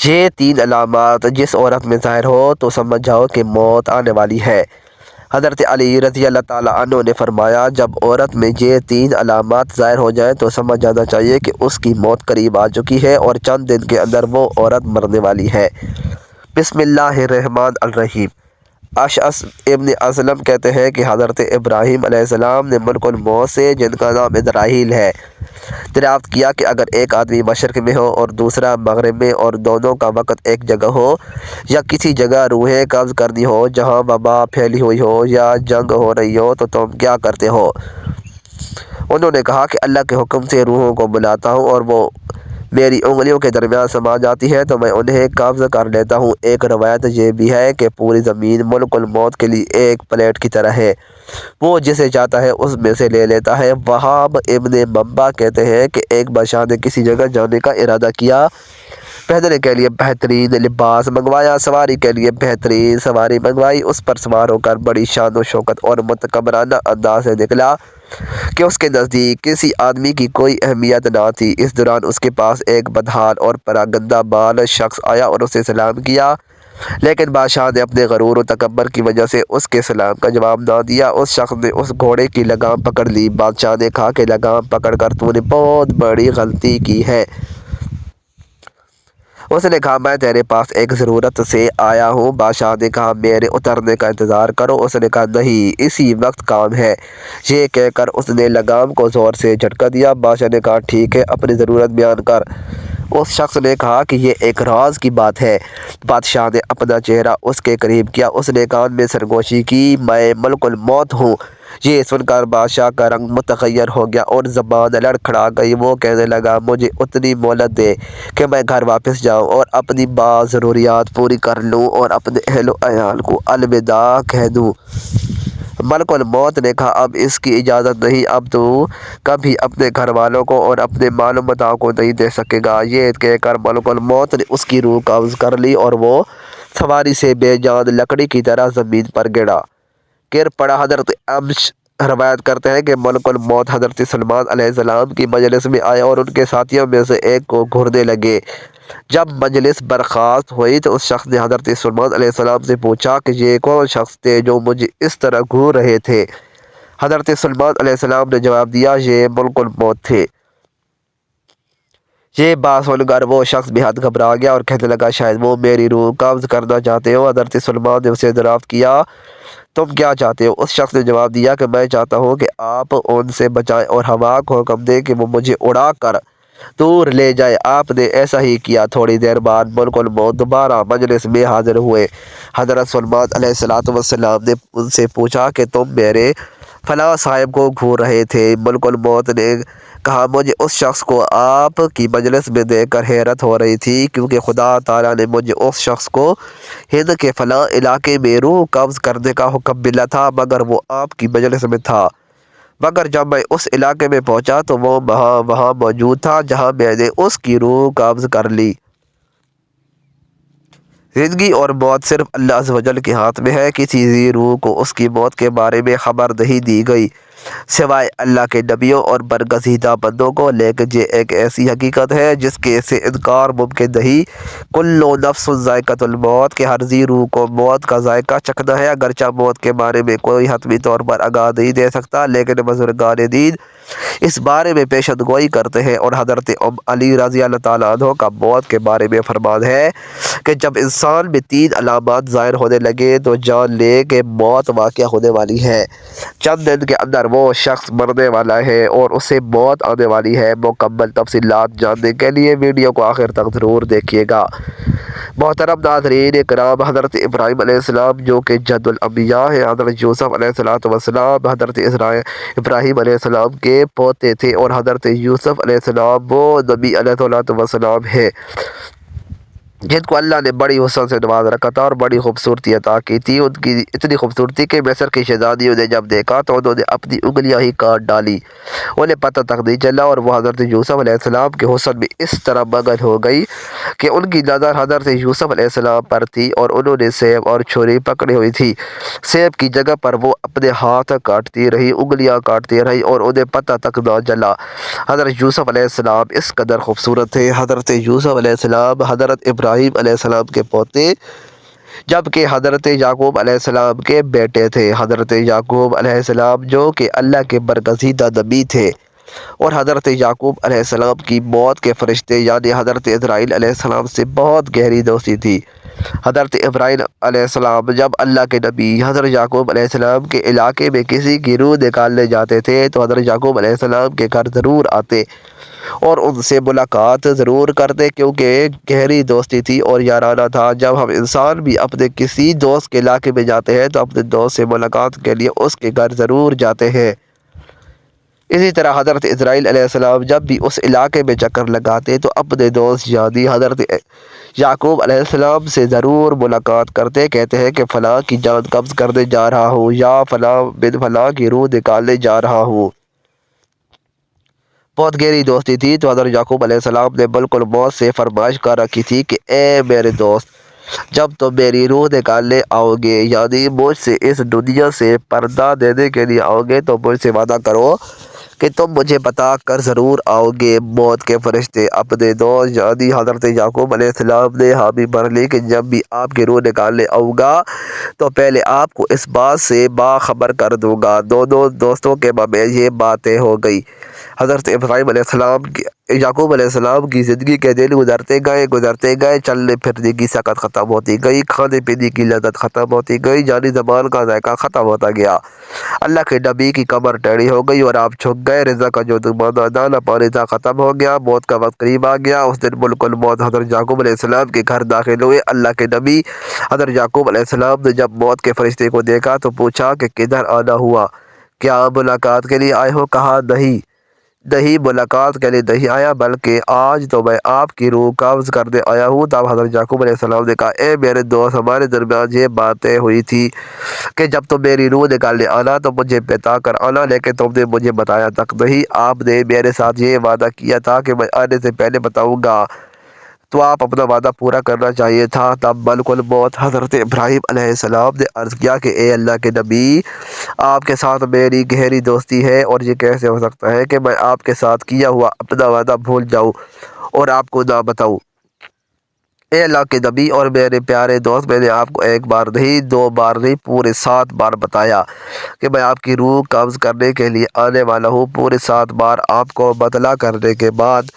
یہ 3 علامات جس عورت میں ظاہر ہو تو سمجھ جاؤ کہ موت آنے والی ہے۔ حضرت علی رضی اللہ تعالیٰ عنہ نے فرمایا جب عورت میں یہ 3 علامات ظاہر ہو جائیں تو سمجھ جانا چاہیے کہ اس کی موت قریب آ چکی ہے اور چند دن کے اندر وہ عورت مرنے والی ہے۔ بسم اللہ الرحمن الرحیم۔ اشعث ابن اسلم کہتے ہیں کہ حضرت ابراہیم علیہ السلام نے ملک الموت سے، جن کا نام اسرائیل ہے، دریافت کیا کہ اگر ایک آدمی مشرق میں ہو اور دوسرا مغرب میں اور دونوں کا وقت ایک جگہ ہو، یا کسی جگہ روحیں قبض کرنی ہو جہاں وبا پھیلی ہوئی ہو یا جنگ ہو رہی ہو تو تم کیا کرتے ہو؟ انہوں نے کہا کہ اللہ کے حکم سے روحوں کو بلاتا ہوں اور وہ میری انگلیوں کے درمیان سما جاتی ہے تو میں انہیں قبض کر لیتا ہوں۔ ایک روایت یہ بھی ہے کہ پوری زمین ملک الموت کے لیے ایک پلیٹ کی طرح ہے، وہ جسے چاہتا ہے اس میں سے لے لیتا ہے۔ وہاب ابن منبع کہتے ہیں کہ ایک بادشاہ نے کسی جگہ جانے کا ارادہ کیا، پہننے کے لیے بہترین لباس منگوایا، سواری کے لیے بہترین سواری منگوائی، اس پر سوار ہو کر بڑی شان و شوکت اور متکبرانہ انداز سے نکلا کہ اس کے نزدیک کسی آدمی کی کوئی اہمیت نہ تھی۔ اس دوران اس کے پاس ایک بدحال اور پراگندہ بال شخص آیا اور اسے سلام کیا، لیکن بادشاہ نے اپنے غرور و تکبر کی وجہ سے اس کے سلام کا جواب نہ دیا۔ اس شخص نے اس گھوڑے کی لگام پکڑ لی۔ بادشاہ نے کہا کہ لگام پکڑ کر تو نے بہت بڑی غلطی کی ہے۔ اس نے کہا میں تیرے پاس ایک ضرورت سے آیا ہوں۔ بادشاہ نے کہا میرے اترنے کا انتظار کرو۔ اس نے کہا نہیں، اسی وقت کام ہے۔ یہ کہہ کر اس نے لگام کو زور سے جھٹکا دیا۔ بادشاہ نے کہا ٹھیک ہے، اپنی ضرورت بیان کر۔ اس شخص نے کہا کہ یہ ایک راز کی بات ہے۔ بادشاہ نے اپنا چہرہ اس کے قریب کیا، اس نے کان میں سرگوشی کی، میں ملک الموت ہوں۔ یہ سن کر بادشاہ کا رنگ متغیر ہو گیا اور زبان لڑکھڑا گئی۔ وہ کہنے لگا مجھے اتنی مہلت دے کہ میں گھر واپس جاؤں اور اپنی بعض ضروریات پوری کر لوں اور اپنے اہل و عیال کو الوداع کہہ دوں۔ ملک الموت نے کہا اب اس کی اجازت نہیں، اب تو کبھی اپنے گھر والوں کو اور اپنے مال و متاع کو نہیں دے سکے گا۔ یہ کہہ کر ملک الموت نے اس کی روح قبض کر لی اور وہ سواری سے بے جان لکڑی کی طرح زمین پر گر پڑا۔ حضرت امش روایت کرتے ہیں کہ ملک الموت حضرت سلمان علیہ السلام کی مجلس میں آئے اور ان کے ساتھیوں میں سے ایک کو گھورنے لگے۔ جب مجلس برخاست ہوئی تو اس شخص نے حضرت سلمان علیہ السلام سے پوچھا کہ یہ کون شخص تھے جو مجھے اس طرح گھور رہے تھے؟ حضرت سلمان علیہ السلام نے جواب دیا یہ ملک الموت تھے۔ یہ بات سن کر وہ شخص بے حد گھبرا گیا اور کہنے لگا شاید وہ میری روح قبض کرنا چاہتے ہو۔ حضرت سلمان نے اسے دریافت کیا تم کیا چاہتے ہو؟ اس شخص نے جواب دیا کہ میں چاہتا ہوں کہ آپ ان سے بچائیں اور ہوا کو حکم دیں کہ وہ مجھے اڑا کر دور لے جائے۔ آپ نے ایسا ہی کیا۔ تھوڑی دیر بعد ملک الموت دوبارہ مجلس میں حاضر ہوئے۔ حضرت سلمان علیہ السلام نے ان سے پوچھا کہ تم میرے فلاں صاحب کو گھور رہے تھے؟ ملک الموت نے کہا مجھے اس شخص کو آپ کی مجلس میں دیکھ کر حیرت ہو رہی تھی کیونکہ خدا تعالیٰ نے مجھے اس شخص کو ہند کے فلاں علاقے میں روح قبض کرنے کا حکم ملا تھا مگر وہ آپ کی مجلس میں تھا، مگر جب میں اس علاقے میں پہنچا تو وہ وہاں موجود تھا جہاں میں نے اس کی روح قبض کر لی۔ زندگی اور موت صرف اللہ عز و جل کے ہاتھ میں ہے۔ کسی بھی روح کو اس کی موت کے بارے میں خبر نہیں دی گئی سوائے اللہ کے نبیوں اور برگزیدہ بندوں کو، لیکن یہ ایک ایسی حقیقت ہے جس کے سے انکار ممکن نہیں۔ کل نفس ذائقۃ الموت کہ ہر ذی روح کو موت کا ذائقہ چکھنا ہے۔ اگرچہ موت کے بارے میں کوئی حتمی طور پر آگاہ نہیں دے سکتا لیکن بزرگان دین اس بارے میں پیشن گوئی کرتے ہیں، اور حضرت علی رضی اللہ تعالیٰ عنہ کا موت کے بارے میں فرمان ہے کہ جب انسان میں 3 علامات ظاہر ہونے لگے تو جان لے کہ موت واقع ہونے والی ہے۔ چند دن کے اندر وہ شخص مرنے والا ہے اور اسے موت آنے والی ہے۔ مکمل تفصیلات جاننے کے لیے ویڈیو کو آخر تک ضرور دیکھیے گا۔ محترم ناظرین کرام، حضرت ابراہیم علیہ السلام جو کہ جد الانبیاء ہیں، حضرت یوسف علیہ السلام حضرت ابراہیم علیہ السلام کے پوتے تھے اور حضرت یوسف علیہ السلام وہ نبی علیہ السلام ہیں جن کو اللہ نے بڑی حسن سے نواز رکھا تھا اور بڑی خوبصورتی عطا کی تھی۔ ان کی اتنی خوبصورتی کہ مصر کی شہزادیوں نے جب دیکھا تو انہوں نے اپنی انگلیاں ہی کاٹ ڈالی، انہیں پتہ تک نہیں چلا، اور وہ حضرت یوسف علیہ السلام کے حسن میں اس طرح مگن ہو گئی کہ ان کی نظر حضرت یوسف علیہ السلام پر تھی اور انہوں نے سیب اور چھری پکڑی ہوئی تھی۔ سیب کی جگہ پر وہ اپنے ہاتھ کاٹتی رہی، انگلیاں کاٹتی رہی اور انہیں پتہ تک نہ چلا۔ حضرت یوسف علیہ السلام اس قدر خوبصورت تھے۔ حضرت یوسف علیہ السلام حضرت ابراہیم ابراہیم علیہ السلام کے پوتے جبکہ حضرت یعقوب علیہ السلام کے بیٹے تھے۔ حضرت یعقوب علیہ السلام جو کہ اللہ کے برگزیدہ نبی تھے، اور حضرت یعقوب علیہ السلام کی موت کے فرشتے یعنی حضرت اسرائیل علیہ السلام سے بہت گہری دوستی تھی۔ حضرت ابراہیم علیہ السلام جب اللہ کے نبی حضرت یعقوب علیہ السلام کے علاقے میں کسی کی روح نکالنے جاتے تھے تو حضرت یعقوب علیہ السلام کے گھر ضرور آتے اور ان سے ملاقات ضرور کرتے، کیونکہ گہری دوستی تھی اور یارانہ تھا۔ جب ہم انسان بھی اپنے کسی دوست کے علاقے میں جاتے ہیں تو اپنے دوست سے ملاقات کے لیے اس کے گھر ضرور جاتے ہیں۔ اسی طرح حضرت اسرائیل علیہ السلام جب بھی اس علاقے میں چکر لگاتے تو اپنے دوست یعنی حضرت یعقوب علیہ السلام سے ضرور ملاقات کرتے، کہتے ہیں کہ فلاں کی جان قبض کرنے جا رہا ہوں یا فلاں بن فلاں کی روح نکالنے جا رہا ہوں۔ بہت گہری دوستی تھی تو حضرت یعقوب علیہ السلام نے بالکل موت سے فرمائش کر رکھی تھی کہ اے میرے دوست، جب تم میری روح نکالنے آؤ گے یعنی مجھ سے اس دنیا سے پردہ دینے کے لیے آؤ گے تو مجھ سے وعدہ کرو کہ تم مجھے بتا کر ضرور آؤ گے۔ موت کے فرشتے اپنے دوست یعنی حضرت یعقوب علیہ السلام نے حامی بھر لی کہ جب بھی آپ کی روح نکالنے آؤں گا تو پہلے آپ کو اس بات سے باخبر کر دوں گا۔ دونوں دوستوں کے مابین یہ باتیں ہو گئی۔ حضرت ابراہیم علیہ السلام یعقوب علیہ السلام کی زندگی کے دن گزرتے گئے، چلنے پھرنے کی سکت ختم ہوتی گئی، کھانے پینے کی لذت ختم ہوتی گئی، جانی زبان کا ذائقہ ختم ہوتا گیا۔ اللہ کے نبی کی کمر ٹیڑھی ہو گئی اور آپ جھک گئے، رزق کا جو دانا پانی تھا ختم ہو گیا، موت کا وقت قریب آ گیا۔ اس دن ملک الموت حضرت یعقوب علیہ السلام کے گھر داخل ہوئے۔ اللہ کے نبی حضرت یعقوب علیہ السلام نے جب موت کے فرشتے کو دیکھا تو پوچھا کہ کدھر آنا ہوا، کیا ملاقات کے لیے آئے ہو؟ کہا نہیں ملاقات کے لیے نہیں آیا، بلکہ آج تو میں آپ کی روح قبض کرنے آیا ہوں۔ تب حضرت یعقوب علیہ السلام نے کہا اے میرے دوست، ہمارے درمیان یہ باتیں ہوئی تھی کہ جب تم میری روح نکالنے آنا تو مجھے بتا کر آنا، لیکن تم نے مجھے بتایا تک نہیں۔ آپ نے میرے ساتھ یہ وعدہ کیا تھا کہ میں آنے سے پہلے بتاؤں گا، تو آپ اپنا وعدہ پورا کرنا چاہیے تھا۔ تب ملک الموت حضرت ابراہیم علیہ السلام نے عرض کیا کہ اے اللہ کے نبی، آپ کے ساتھ میری گہری دوستی ہے اور یہ کیسے ہو سکتا ہے کہ میں آپ کے ساتھ کیا ہوا اپنا وعدہ بھول جاؤں اور آپ کو نہ بتاؤں۔ اے اللہ کے نبی اور میرے پیارے دوست، میں نے آپ کو ایک بار نہیں، دو بار نہیں، پورے 7 بار بتایا کہ میں آپ کی روح قبض کرنے کے لیے آنے والا ہوں۔ پورے 7 بار آپ کو مطلع کرنے کے بعد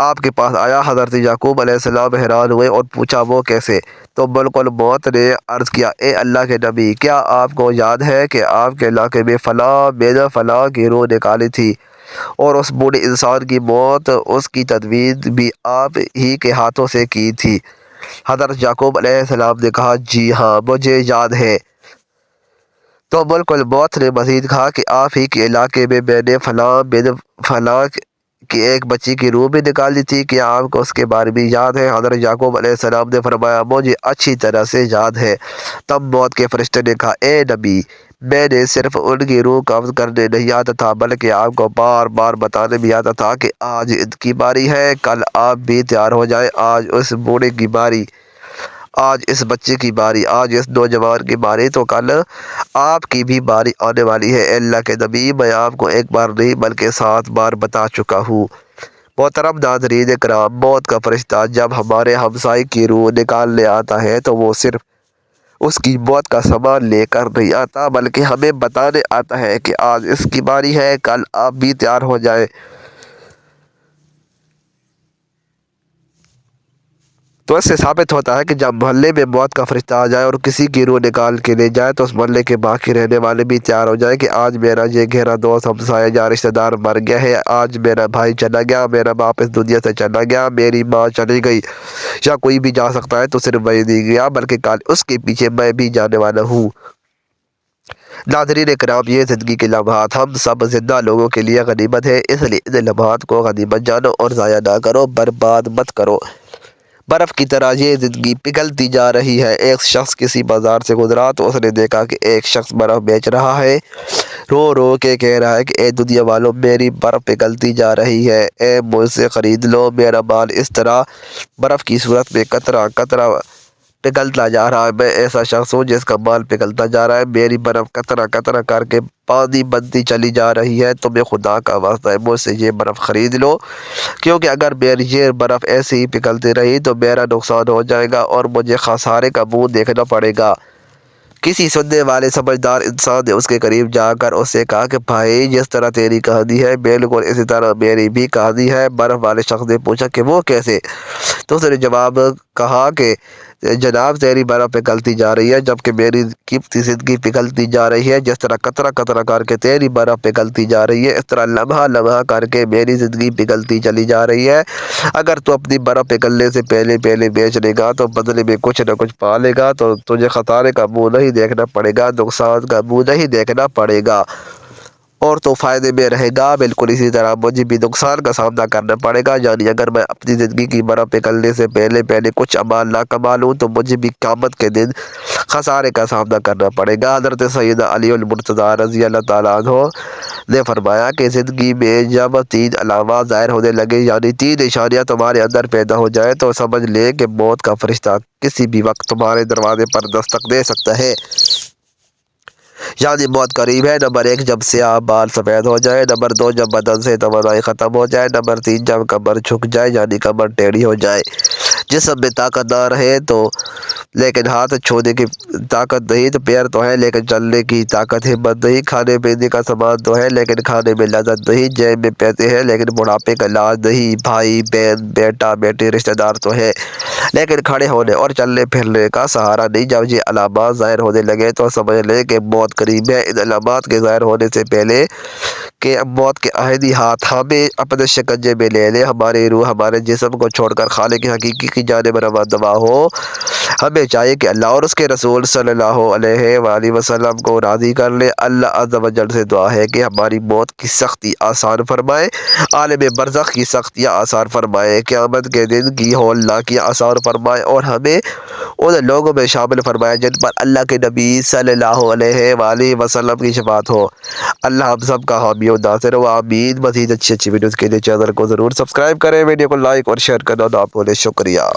آپ کے پاس آیا۔ حضرت یعقوب علیہ السلام حیران ہوئے اور پوچھا وہ کیسے؟ تو ملک الموت نے عرض کیا اے اللہ کے نبی، کیا آپ کو یاد ہے کہ آپ کے علاقے میں فلاں بن فلاں کی روح نکالی تھی اور اس بوڑھے انسان کی موت، اس کی تدفین بھی آپ ہی کے ہاتھوں سے کی تھی؟ حضرت یعقوب علیہ السلام نے کہا جی ہاں مجھے یاد ہے۔ تو ملک الموت نے مزید کہا کہ آپ ہی کے علاقے میں میں نے فلاں بن فلاں کی ایک بچی کی روح بھی نکالی تھی، کیا آپ کو اس کے بارے میں یاد ہے؟ حضرت یعقوب علیہ السلام نے فرمایا مجھے اچھی طرح سے یاد ہے۔ تب موت کے فرشتے نے کہا اے نبی، میں نے صرف ان کی روح قبض کرنے نہیں آتا تھا بلکہ آپ کو بار بار بتانے بھی آتا تھا کہ آج ان کی باری ہے، کل آپ بھی تیار ہو جائیں، آج اس بوڑھے کی باری، آج اس بچے کی باری، آج اس نوجوان کی باری، تو کل آپ کی بھی باری آنے والی ہے۔ اے اللہ کے نبی، میں آپ کو ایک بار نہیں بلکہ 7 بار بتا چکا ہوں۔ محترم ناظرین کرام، موت کا فرشتہ جب ہمارے ہمسائے کی روح نکالنے آتا ہے تو وہ صرف اس کی موت کا سامان لے کر نہیں آتا بلکہ ہمیں بتانے آتا ہے کہ آج اس کی باری ہے، کل آپ بھی تیار ہو جائیں۔ تو اس سے ثابت ہوتا ہے کہ جب محلے میں موت کا فرشتہ آ جائے اور کسی کی روح نکال کے لے جائے تو اس محلے کے باقی رہنے والے بھی تیار ہو جائیں کہ آج میرا یہ گہرا دوست ہمسایہ یا رشتہ دار مر گیا ہے، آج میرا بھائی چلا گیا، میرا باپ اس دنیا سے چلا گیا، میری ماں چلی گئی، یا کوئی بھی جا سکتا ہے تو صرف میں نہیں گیا بلکہ کل اس کے پیچھے میں بھی جانے والا ہوں۔ ناظرین کرام، یہ زندگی کے لمحات ہم سب زندہ لوگوں کے لیے غنیمت ہے، اس لیے ان لمحات کو غنیمت جانو اور ضائع نہ کرو، برباد مت کرو۔ برف کی طرح یہ زندگی پگھلتی جا رہی ہے۔ ایک شخص کسی بازار سے گزرا تو اس نے دیکھا کہ ایک شخص برف بیچ رہا ہے، رو رو کے کہہ رہا ہے کہ اے دنیا والوں، میری برف پگھلتی جا رہی ہے، اے مجھ سے خرید لو، میرا مال اس طرح برف کی صورت میں قطرہ قطرہ پگھلتا جا رہا ہے، میں ایسا شخص ہوں جس کا مال پگھلتا جا رہا ہے، میری برف قطرہ قطرہ کر کے پانی بنتی چلی جا رہی ہے، تمہیں خدا کا واسطہ ہے مجھ سے یہ برف خرید لو، کیونکہ اگر میری یہ برف ایسی ہی پگھلتی رہی تو میرا نقصان ہو جائے گا اور مجھے خسارے کا منہ دیکھنا پڑے گا۔ کسی سننے والے سمجھدار انسان نے اس کے قریب جا کر اس سے کہا کہ بھائی، جس طرح تیری کہانی ہے بالکل اسی طرح میری بھی کہانی ہے۔ برف والے شخص نے پوچھا کہ وہ کیسے؟ تو اس نے جواب کہا کہ جناب، تیری برف پگھلتی جا رہی ہے جبکہ میری قیمتی زندگی پگھلتی جا رہی ہے۔ جس طرح قطرہ قطرہ کر کے تیری برف پگھلتی جا رہی ہے، اس طرح لمحہ لمحہ کر کے میری زندگی پگھلتی چلی جا رہی ہے۔ اگر تو اپنی برف پگھلنے سے پہلے بیچ لے گا تو بدلے میں کچھ نہ کچھ پا لے گا، تو تجھے خسارے کا منہ نہیں دیکھنا پڑے گا، نقصان کا منہ نہیں دیکھنا پڑے گا، اور تو فائدے میں رہے گا۔ بالکل اسی طرح مجھے بھی نقصان کا سامنا کرنا پڑے گا، یعنی اگر میں اپنی زندگی کی برف پگھلنے سے پہلے کچھ امال نہ کما لوں تو مجھے بھی قیامت کے دن خسارے کا سامنا کرنا پڑے گا۔ حضرت سیدنا علی المرتضیٰ رضی اللہ تعالیٰ عنہ نے فرمایا کہ زندگی میں جب 3 علامات ظاہر ہونے لگے، یعنی 3 نشانیاں تمہارے اندر پیدا ہو جائیں، تو سمجھ لے کہ موت کا فرشتہ کسی بھی وقت تمہارے دروازے پر دستک دے سکتا ہے، یعنی موت قریب ہے۔ نمبر 1، جب سیاہ بال سفید ہو جائے۔ نمبر 2، جب بدن سے توانائی ختم ہو جائے۔ نمبر 3، جب کمر جھک جائے، یعنی کمر ٹیڑھی ہو جائے۔ جسم میں طاقت نہ رہے تو لیکن ہاتھ چھونے کی طاقت نہیں تو پیر تو ہے لیکن چلنے کی طاقت ہمت نہیں۔ کھانے پینے کا سامان تو ہے لیکن کھانے میں لذت نہیں۔ جیب میں پیسے ہیں لیکن بڑھاپے کا علاج نہیں۔ بھائی بہن بیٹا بیٹی رشتہ دار تو ہے لیکن کھڑے ہونے اور چلنے پھرنے کا سہارا نہیں۔ جب یہ علامات ظاہر ہونے لگے تو سمجھ لیں کہ موت قریب ہے۔ ان علامات کے ظاہر ہونے سے پہلے کہ موت کے عہدی ہاتھ ہمیں اپنے شکنجے میں لے لے، ہماری روح ہمارے جسم کو چھوڑ کر خالق حقیقی کی جانب روانہ ہو، ہمیں چاہیے کہ اللہ اور اس کے رسول صلی اللہ علیہ وآلہ وسلم کو راضی کر لے۔ اللہ عز و جل سے دعا ہے کہ ہماری موت کی سختی آسان فرمائے، عالم برزخ کی سختیاں آسان فرمائے، قیامت کے دن کی ہولناکیاں آسان فرمائے، اور ہمیں ان لوگوں میں شامل فرمائے جن پر اللہ کے نبی صلی اللہ علیہ وآلہ وسلم کی شفاعت ہو۔ اللہ ہم سب کا حامی و ناصر ہو، آمین۔ مزید اچھی ویڈیوز کے لیے چینل کو ضرور سبسکرائب کریں، ویڈیو کو لائک اور شیئر کرنا نہ بھولیں۔ شکریہ۔